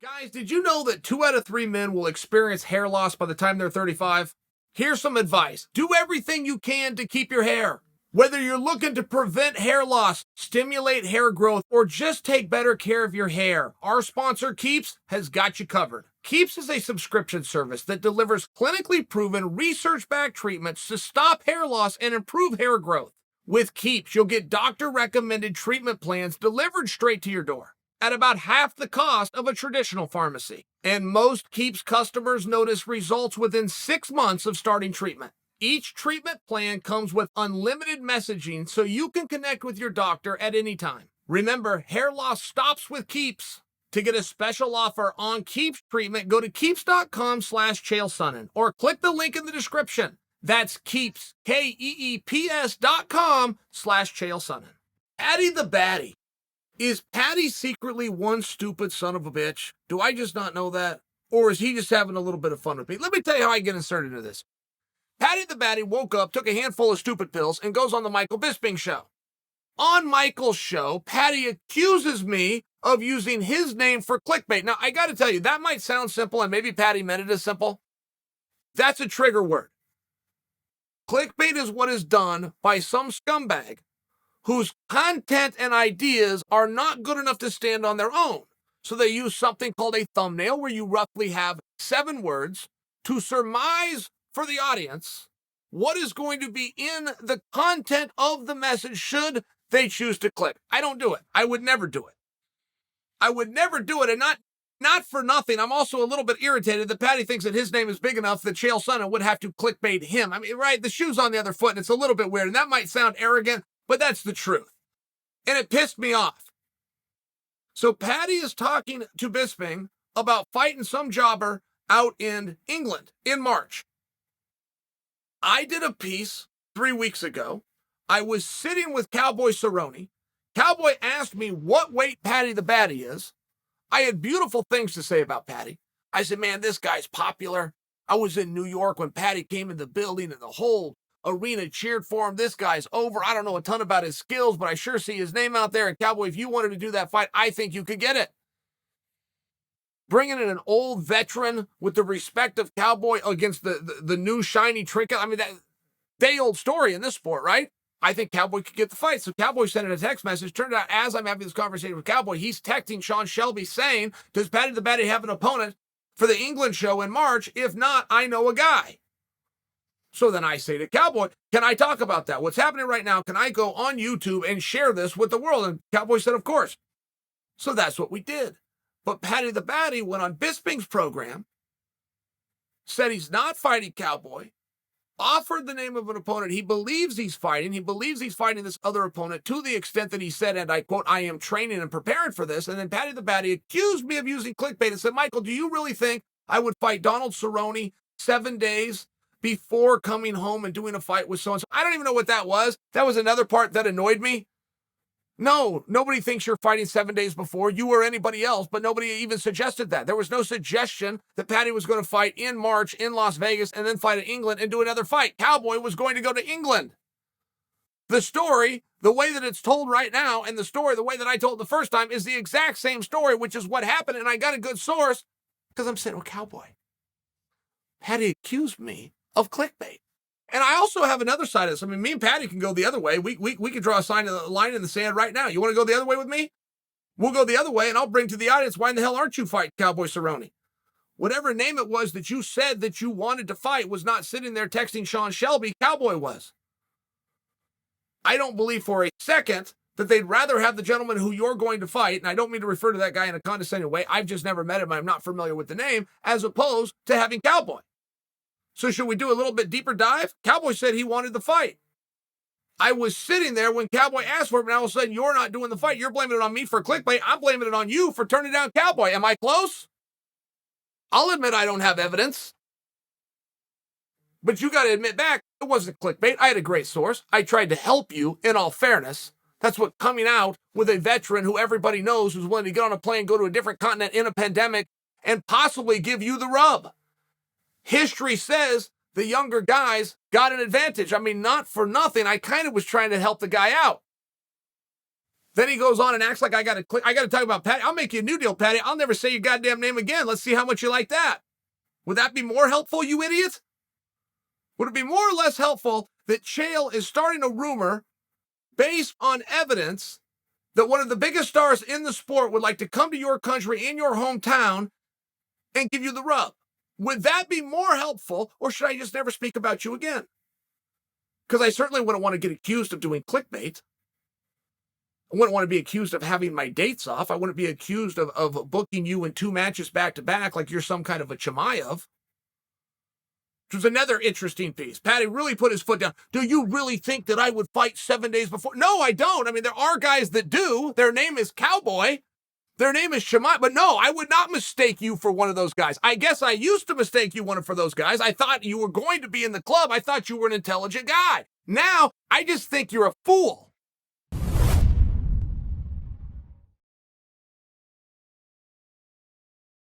Guys, did you know that 2 out of 3 men will experience hair loss by the time they're 35? Here's some advice. Do everything you can to keep your hair. Whether you're looking to prevent hair loss, stimulate hair growth, or just take better care of your hair, our sponsor Keeps has got you covered. Keeps is a subscription service that delivers clinically proven, research-backed treatments to stop hair loss and improve hair growth. With Keeps, you'll get doctor-recommended treatment plans delivered straight to your door at about half the cost of a traditional pharmacy. And most Keeps customers notice results within 6 months of starting treatment. Each treatment plan comes with unlimited messaging so you can connect with your doctor at any time. Remember, hair loss stops with Keeps. To get a special offer on Keeps treatment, go to keeps.com/Chael Sonnen or click the link in the description. That's Keeps, KEEPS.com/Chael Sonnen. Paddy the Baddy. Is Paddy secretly one stupid son of a bitch? Do I just not know that? Or is he just having a little bit of fun with me? Let me tell you how I get inserted into this. Paddy the Baddy woke up, took a handful of stupid pills, and goes on the Michael Bisping show. On Michael's show, Paddy accuses me of using his name for clickbait. Now, I got to tell you, that might sound simple, and maybe Paddy meant it as simple. That's a trigger word. Clickbait is what is done by some scumbag whose content and ideas are not good enough to stand on their own. So they use something called a thumbnail, where you roughly have 7 words to surmise for the audience what is going to be in the content of the message should they choose to click. I don't do it. I would never do it. I would never do it, and not for nothing. I'm also a little bit irritated that Paddy thinks that his name is big enough that Chael Sonnen would have to clickbait him. I mean, right, the shoe's on the other foot, and it's a little bit weird, and that might sound arrogant, but that's the truth. And it pissed me off. So Paddy is talking to Bisping about fighting some jobber out in England in March. I did a piece 3 weeks ago. I was sitting with Cowboy Cerrone. Cowboy asked me what weight Paddy the Baddy is. I had beautiful things to say about Paddy. I said, man, this guy's popular. I was in New York when Paddy came in the building and the whole arena cheered for him. This guy's over. I don't know a ton about his skills, but I sure see his name out there. And Cowboy, if you wanted to do that fight, I think you could get it. Bringing in an old veteran with the respect of Cowboy against the new shiny trinket. I mean, that day-old story in this sport, right? I think Cowboy could get the fight. So Cowboy sent in a text message. Turned out, as I'm having this conversation with Cowboy, he's texting Sean Shelby saying, does Paddy the Baddy have an opponent for the England show in March? If not, I know a guy. So then I say to Cowboy, can I talk about that? What's happening right now? Can I go on YouTube and share this with the world? And Cowboy said, of course. So that's what we did. But Paddy the Baddy went on Bisping's program, said he's not fighting Cowboy, offered the name of an opponent he believes he's fighting. He believes he's fighting this other opponent to the extent that he said, and I quote, I am training and preparing for this. And then Paddy the Baddy accused me of using clickbait and said, Michael, do you really think I would fight Donald Cerrone 7 days before coming home and doing a fight with so-and-so? I don't even know what that was. That was another part that annoyed me. No, nobody thinks you're fighting 7 days before, you or anybody else, but nobody even suggested that. There was no suggestion that Paddy was going to fight in March in Las Vegas and then fight in England and do another fight. Cowboy was going to go to England. The story, the way that it's told right now, and the story, the way that I told the first time, is the exact same story, which is what happened, and I got a good source because I'm sitting with Cowboy. Paddy accused me of clickbait. And I also have another side of this. I mean, me and Paddy can go the other way. We can draw a line in the sand right now. You want to go the other way with me? We'll go the other way, and I'll bring to the audience, why in the hell aren't you fighting Cowboy Cerrone? Whatever name it was that you said that you wanted to fight was not sitting there texting Sean Shelby. Cowboy was. I don't believe for a second that they'd rather have the gentleman who you're going to fight, and I don't mean to refer to that guy in a condescending way. I've just never met him. I'm not familiar with the name, as opposed to having Cowboy. So should we do a little bit deeper dive? Cowboy said he wanted the fight. I was sitting there when Cowboy asked for it, and all of a sudden you're not doing the fight. You're blaming it on me for clickbait. I'm blaming it on you for turning down Cowboy. Am I close? I'll admit I don't have evidence. But you got to admit back, it wasn't clickbait. I had a great source. I tried to help you in all fairness. That's what coming out with a veteran who everybody knows who's willing to get on a plane, go to a different continent in a pandemic, and possibly give you the rub. History says the younger guys got an advantage. I mean, not for nothing. I kind of was trying to help the guy out. Then he goes on and acts like I got to talk about Paddy. I'll make you a new deal, Paddy. I'll never say your goddamn name again. Let's see how much you like that. Would that be more helpful, you idiot? Would it be more or less helpful that Chael is starting a rumor based on evidence that one of the biggest stars in the sport would like to come to your country in your hometown and give you the rub? Would that be more helpful, or should I just never speak about you again? Because I certainly wouldn't want to get accused of doing clickbait. I wouldn't want to be accused of having my dates off. I wouldn't be accused of booking you in 2 matches back-to-back like you're some kind of a Chimaev. Which was another interesting piece. Paddy really put his foot down. Do you really think that I would fight 7 days before? No, I don't. I mean, there are guys that do. Their name is Cowboy. Their name is Chimaev. But no, I would not mistake you for one of those guys. I guess I used to mistake you for those guys. I thought you were going to be in the club. I thought you were an intelligent guy. Now, I just think you're a fool.